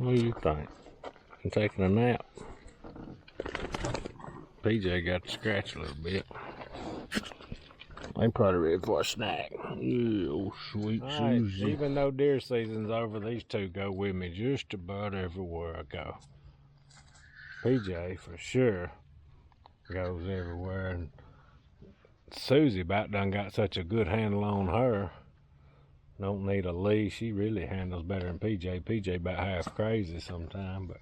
What do you think? I'm taking a nap. PJ got to scratch a little bit. I'm probably ready for a snack. Oh, sweet Susie. Even though deer season's over, these two go with me just about everywhere I go. PJ, for sure, goes everywhere. And Susie about done got such a good handle on her. Don't need a leash. She really handles better than PJ. PJ about half crazy sometimes, but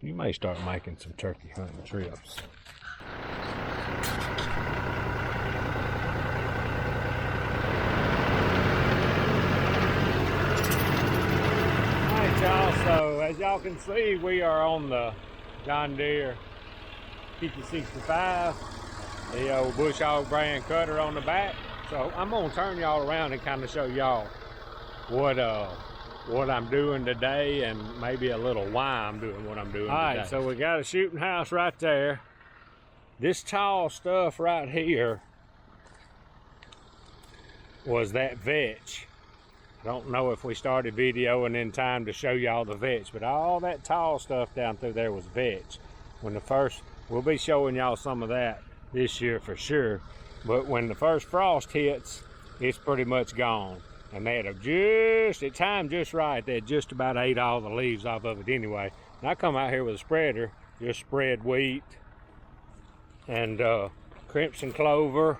you may start making some turkey hunting trips. Alright y'all, so as y'all can see, we are on the John Deere 5065, the old Bush Hog brand cutter on the back. So I'm gonna turn y'all around and kind of show y'all what I'm doing today, and maybe a little why I'm doing what I'm doing today. All right, so we got a shooting house right there. This tall stuff right here was that vetch. I don't know if we started videoing in time to show y'all the vetch, but all that tall stuff down through there was vetch. We'll be showing y'all some of that this year for sure. But when the first frost hits, it's pretty much gone. And they had it timed just right. They had just about ate all the leaves off of it anyway. And I come out here with a spreader, just spread wheat and crimson clover.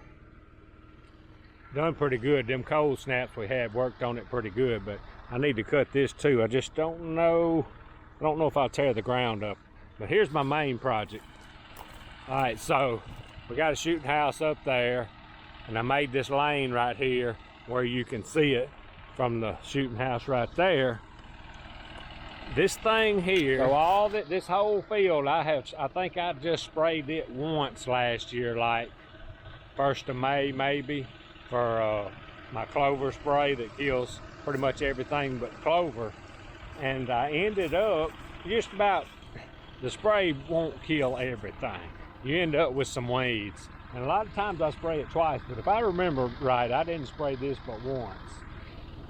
Done pretty good. Them cold snaps we had worked on it pretty good, but I need to cut this too. I just don't know. I don't know if I'll tear the ground up. But here's my main project. All right, so we got a shooting house up there, and I made this lane right here where you can see it from the shooting house right there. This thing here, so this whole field, I think I just sprayed it once last year, like 1st of May maybe, for my clover spray that kills pretty much everything but clover. And I ended up just about, the spray won't kill everything. You end up with some weeds. And a lot of times I spray it twice, but if I remember right, I didn't spray this but once.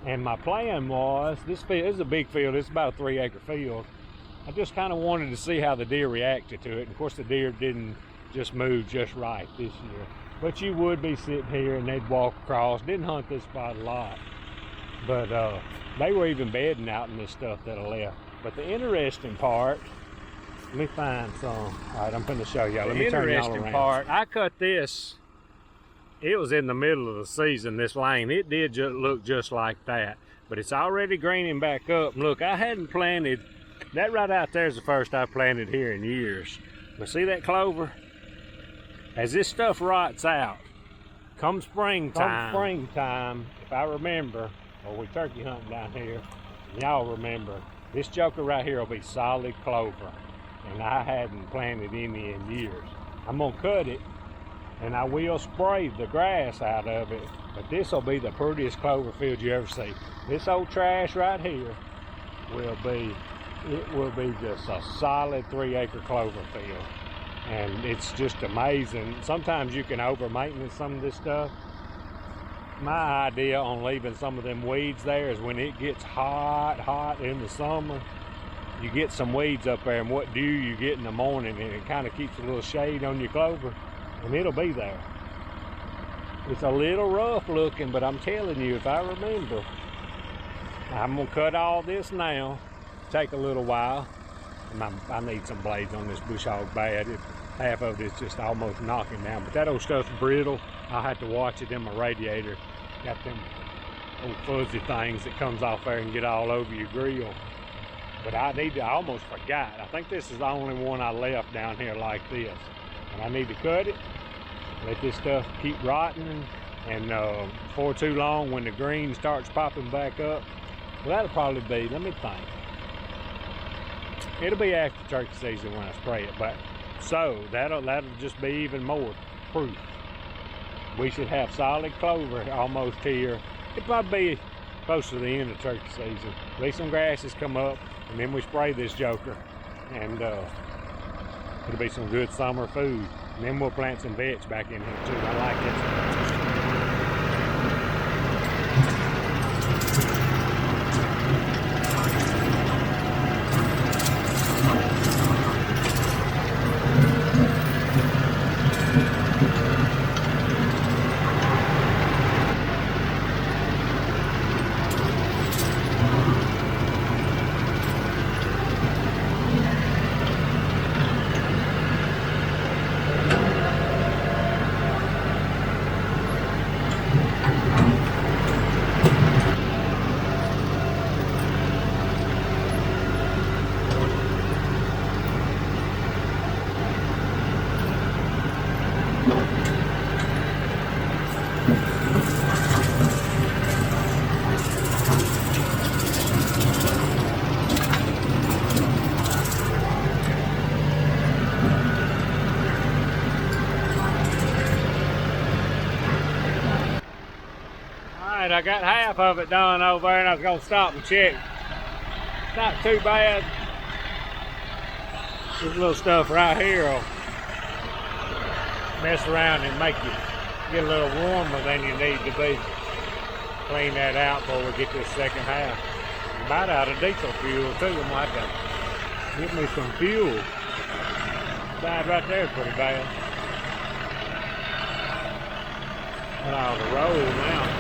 And my plan was, this is a big field, it's about a 3-acre field. I just kind of wanted to see how the deer reacted to it. And of course the deer didn't just move just right this year. But you would be sitting here and they'd walk across. Didn't hunt this spot a lot. But they were even bedding out in this stuff that I left. But the interesting part, let me find some. All right, I'm going to show y'all. Let me turn y'all around. Part, I cut this. It was in the middle of the season, this lane. It did look just like that. But it's already greening back up. And look, I hadn't planted. That right out there is the first I've planted here in years. But see that clover? As this stuff rots out, come springtime, if I remember, or we turkey hunting down here, y'all remember, this joker right here will be solid clover. And I hadn't planted any in years. I'm gonna cut it, and I will spray the grass out of it, but this will be the prettiest clover field you ever see. This old trash right here will be just a solid 3-acre clover field. And it's just amazing. Sometimes you can over maintenance some of this stuff. My idea on leaving some of them weeds there is when it gets hot in the summer, you get some weeds up there, and what dew you get in the morning, and it kind of keeps a little shade on your clover, and it'll be there. It's a little rough looking, but I'm telling you, if I remember, I'm gonna cut all this now. Take a little while. I need some blades on this bush hog bad. Half of it's just almost knocking down, but that old stuff's brittle. I'll have to watch it in my radiator. Got them old fuzzy things that comes off there and get all over your grill. But I almost forgot. I think this is the only one I left down here like this. And I need to cut it, let this stuff keep rotting, and before too long, when the green starts popping back up, well, that'll probably be, let me think. It'll be after turkey season when I spray it, but so that'll just be even more proof. We should have solid clover almost here. It'll probably be close to the end of turkey season. At least some grasses come up, and then we spray this joker, and it'll be some good summer food. And then we'll plant some vetch back in here too. I like it. Alright, I got half of it done over there and I was gonna stop and check. It's not too bad. This little stuff right here will mess around and make you get a little warmer than you need to be. Clean that out before we get this second half. I'm about out of diesel fuel too. I'm like to get me some fuel. Side right there is pretty bad. Put on the road now.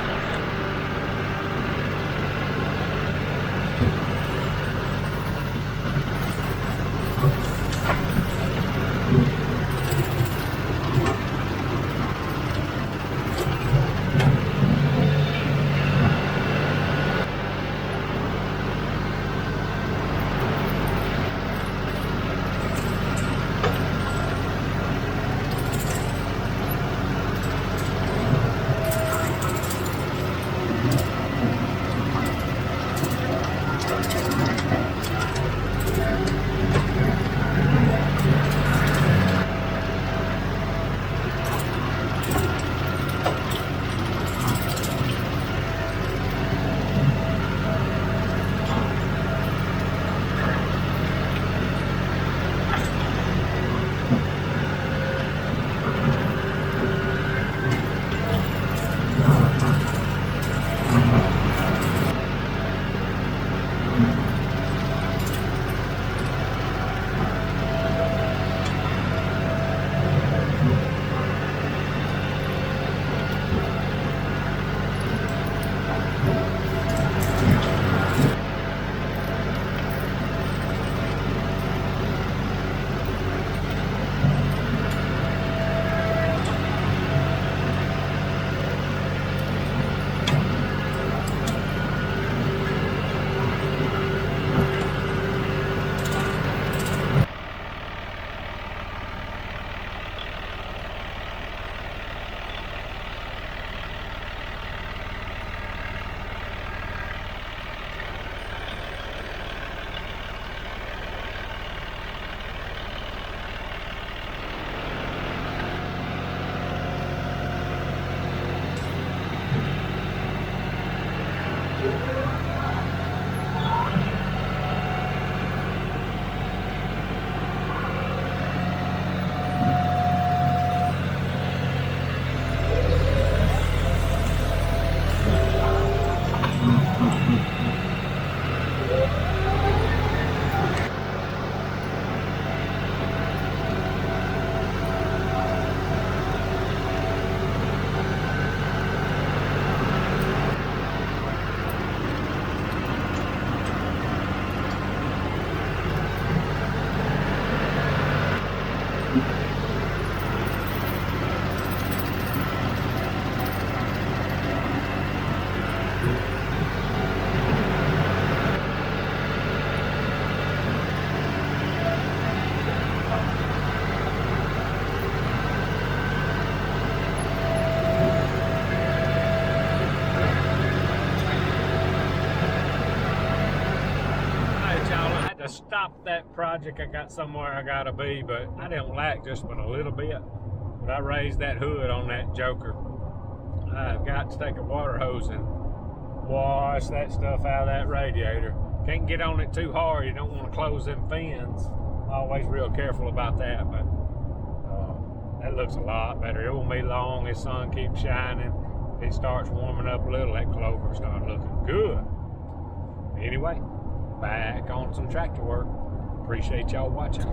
Stop that project. I got somewhere I gotta be, but I didn't lack just but a little bit. But I raised that hood on that joker. I've got to take a water hose and wash that stuff out of that radiator. Can't get on it too hard. You don't want to close them fins. Always real careful about that, but that looks a lot better. It won't be long. The sun keeps shining. If it starts warming up a little, that clover starts looking good. Anyway, back on some tractor work. Appreciate y'all watching.